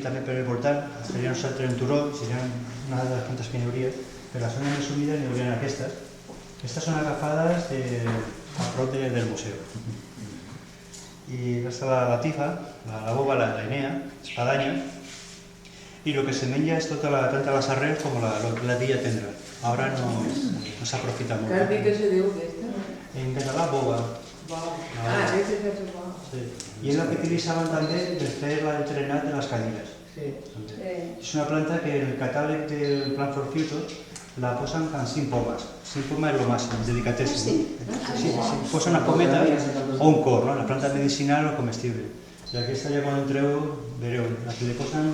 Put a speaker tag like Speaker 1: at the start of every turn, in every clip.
Speaker 1: També per el voltant, estaria nosaltres en turó, seria una de les plantes que n'hi hauria, per la zona més humida n'hi haurien aquestes. Aquestes són agafades a prop del museu. I aquesta la tifa, la boba, la enea, espadanya, i el que se menja és tota tant les arrels com la tilla tendra. Ara no s'aprofita molt.
Speaker 2: Cal dir que se diu aquesta?
Speaker 1: En català, boba.
Speaker 2: Aquesta és boba.
Speaker 1: I és la que utilitzaven també per fer l'entrenat de les cadires. És una planta que en el catàleg del Plan for Future la posen amb 5 pomes. 5 pomes és el màxim, delicatessin. Si posen una pometa o un cor, la planta medicinal o comestible. I aquesta ja quan entreu, veureu, la que li posen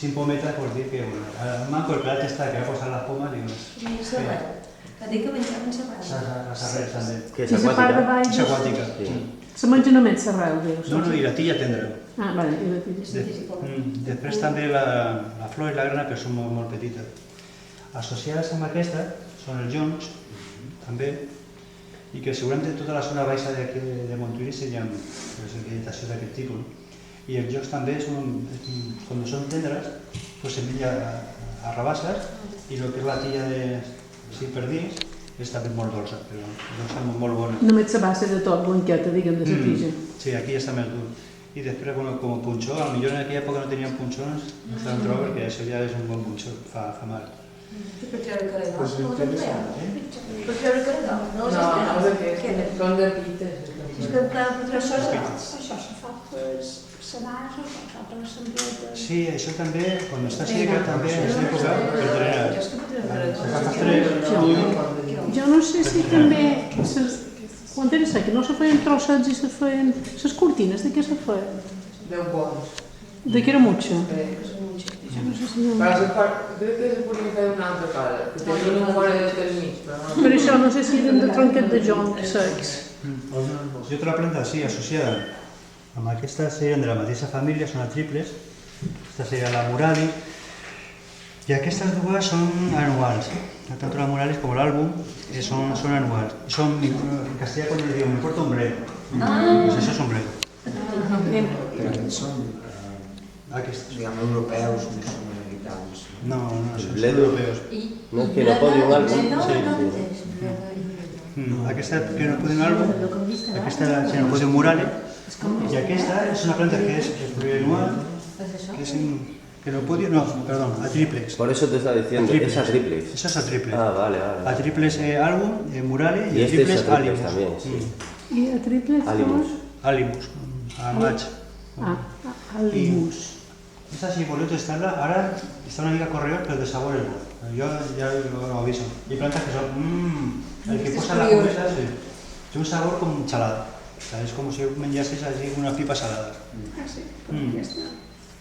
Speaker 1: 5 pometes vol dir que el manco el plat està que ha posat les pomes i
Speaker 3: més va dir que menjaven serrada.
Speaker 1: les arrels també.
Speaker 4: Que és aquàtica.
Speaker 1: És aquàtica.
Speaker 5: Se menja només serreu, dius?
Speaker 1: No, i la tilla tendra.
Speaker 5: Ah, vale, i la tilla.
Speaker 1: Després també la flor i la grana, però són molt petites. Associades amb aquesta són els joncs, també, i que segurament tota la zona baixa de Montuïri seria vegetació d'aquest tipus. I els joncs també, quan són tendres, se menja a rabasses, i el que és la tilla per dins és també molt dolça, però està molt bona.
Speaker 5: Només la base de tot, blanqueta, diguem, de la tija.
Speaker 1: Sí, aquí ja està més dur. I després, com a punxó, potser en aquella època no teníem punxons, no estàvem trobar perquè això ja és un bon punxó, fa mal.
Speaker 3: Per treure caragol, no per treure caragol, no?
Speaker 2: No, aquestes, són de pites.
Speaker 3: És que per treure caragol.
Speaker 6: Això se fa per senars o per l'assemblea de...
Speaker 1: Sí, això també, quan està seca, també és l'època per drenar.
Speaker 5: Jo no sé si també, quan era seca, no se feien trossets i se feien... Les cortines, de què se feien?
Speaker 2: 10 bons.
Speaker 5: De què era mutxa?
Speaker 2: Jo no sé si no... Crec que se podia fer una altra cara, que tenia una fora de termig, però no...
Speaker 5: Per això no sé si eren de tronquet de jonc secs.
Speaker 1: I altra planta, sí, associada amb aquestes serien de la mateixa família, són triples. Aquesta seria la murali. I aquestes dues són anuals. Tant la muralis com l'àlbum són anuals. En castellà quan li diuen, me porta ombrero. Pues això és ombrero.
Speaker 7: Però aquests són, diguem, europeus, no són americans.
Speaker 1: No, són
Speaker 4: Bledo.
Speaker 1: europeus.
Speaker 4: No és que no podi un àlbum.
Speaker 1: Aquesta que no podi un àlbum, aquesta que no podi un murale, i aquesta és una planta que és plurianual, que no podi, no, perdón, a triplex.
Speaker 4: Por eso te está diciendo, es a triplex.
Speaker 1: Eso es a triplex.
Speaker 4: Ah, vale, vale.
Speaker 1: A triplex álbum, murale,
Speaker 4: Y
Speaker 1: y a
Speaker 4: este es
Speaker 1: triplex
Speaker 4: a triplex
Speaker 1: alimus.
Speaker 4: también, sí.
Speaker 5: I a triplet?
Speaker 4: Alimus.
Speaker 1: Alimus, a maig.
Speaker 5: Alimus.
Speaker 1: Esta, si voleu tastar-la, ara està una mica correor, però de sabor és bo. Jo ja ho aviso. Hi ha plantes que són... el que posa la comesa té un sabor com xalat. És com si menjassis una pipa salada.
Speaker 6: Ah, sí,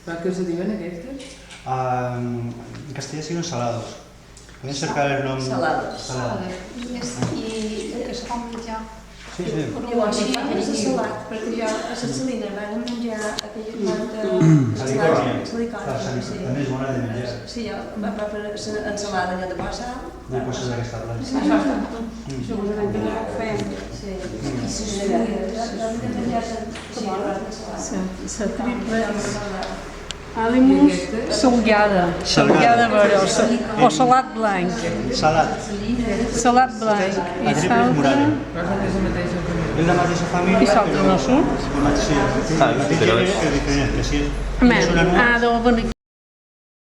Speaker 2: Per què se diuen aquestes?
Speaker 1: En castellà siguen salados. Podem cercar el nom...
Speaker 3: Salados.
Speaker 6: I que se fa menjar.
Speaker 1: Sí, sí.
Speaker 3: Llavors, sí, és de salat, perquè jo a les salines vam menjar aquella planta...
Speaker 1: Salicòrnia.
Speaker 3: Salicòrnia, sí.
Speaker 1: També és bona de menjar.
Speaker 3: Sí, jo va per ensalada allò de posa.
Speaker 1: No hi poses aquesta planta.
Speaker 6: Això està. Segurament que no ho fem.
Speaker 3: Sí, i si hem de menjar
Speaker 5: La triplet. Alimus salgada. Salgada verós. O salat blanc.
Speaker 1: Salat.
Speaker 5: Salat blanc.
Speaker 1: A triplex murale. És la mateixa família,
Speaker 5: I l'altre no surt?
Speaker 1: Sí, la mateixa
Speaker 4: però és-
Speaker 1: però diferent, que sí.
Speaker 5: Home, ha de venir